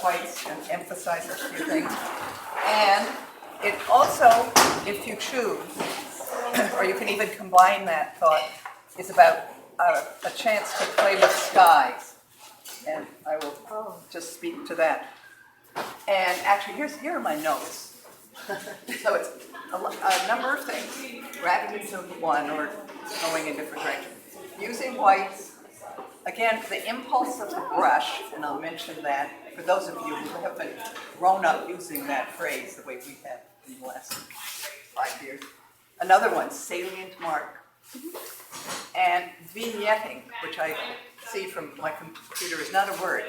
whites and emphasize a few things. And it also, if you choose, or you can even combine that thought, is about a chance to play with skies. And I will just speak to that. And actually, here are my notes. So it's a number of things, wrapped into one or going in different directions. Using whites, again, the impulse of the brush, and I'll mention that for those of you who haven't grown up using that phrase the way we have in the last 5 years. Another one, salient mark. And vignetting, which I see from my computer is not a word.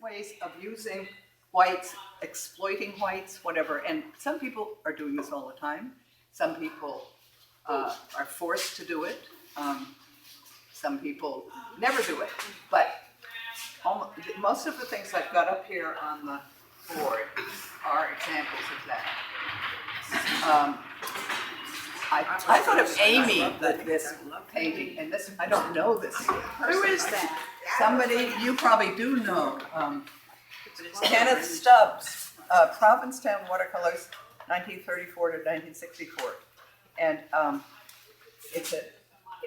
Ways of using whites, exploiting whites, whatever. And some people are doing this all the time. Some people are forced to do it. Some people never do it. But most of the things I've got up here on the board are examples of that. I thought of Amy, this painting, and this, I don't know this person. Who is that? Somebody you probably do know. Kenneth Stubbs, Provincetown Watercolors, 1934 to 1964. And it's a,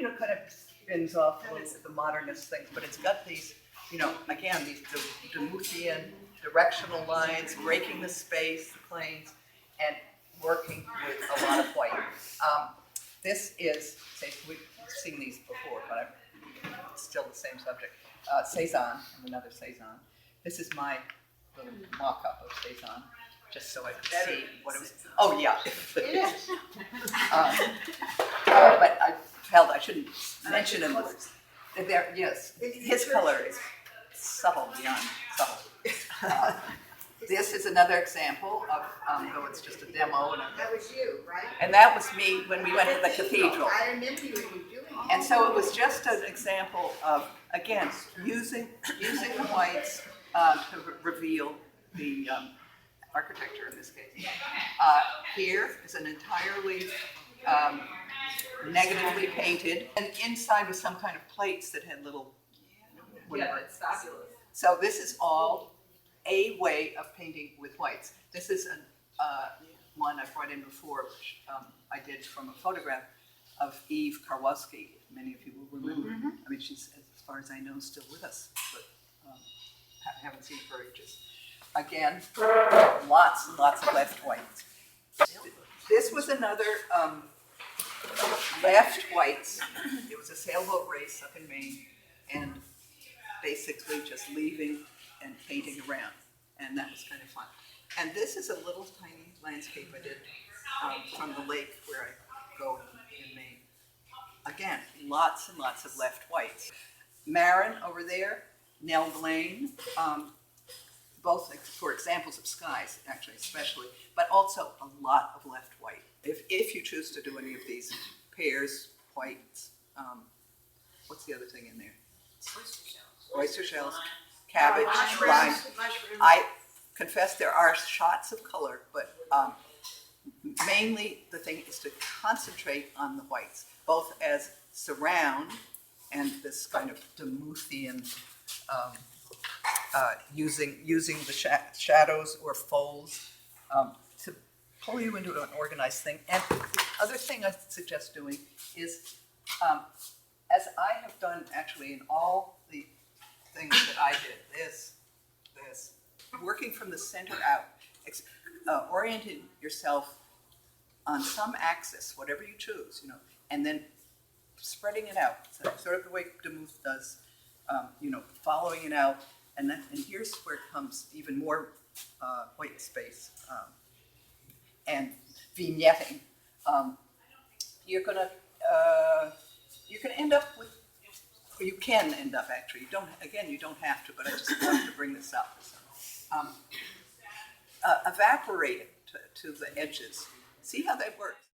kind of spins off a little bit the modernist things, but it's got these, again, these Demouthian directional lines, breaking the space, the planes, and working with a lot of white. This is, we've seen these before, but it's still the same subject. Cezanne, and another Cezanne. This is my little mock-up of Cezanne, just so I could see what it was. Oh, yeah. It is. But I felt I shouldn't mention him. There, yes, his color is subtle, beyond subtle. This is another example of, though it's just a demo. That was you, right? And that was me when we went to the cathedral. I remember you doing it. And so it was just an example of, again, using the whites to reveal the architecture in this case. Here is an entirely negatively painted, and inside was some kind of plates that had little. Yeah, it's fabulous. So this is all a way of painting with whites. This is one I brought in before, which I did from a photograph of Eve Karwowski. Many of you will remember. Mm-hmm. I mean, she's, as far as I know, still with us, but haven't seen her for ages. Again, lots and lots of left whites. This was another left whites. It was a sailboat race up in Maine, and basically just leaving and painting around, and that was kind of fun. And this is a little tiny landscape I did from the lake where I go in Maine. Again, lots and lots of left whites. Marin over there, Nell Blaine, both for examples of skies, actually, especially, but also a lot of left white. If you choose to do any of these pears, whites, what's the other thing in there? Oyster shells, cabbage, lime. I confess there are shots of color, but mainly the thing is to concentrate on the whites, both as surround and this kind of Demouthian, using the shadows or folds to pull you into an organized thing. And the other thing I suggest doing is, as I have done actually in all the things that I did, this, working from the center out, orienting yourself on some axis, whatever you choose, and then spreading it out, so sort of the way Demuth does, following it out, and here's where it comes even more white space and vignetting. You're going to end up with. You can end up actually. You don't have to, but I just wanted to bring this up. Evaporating to the edges. See how that works.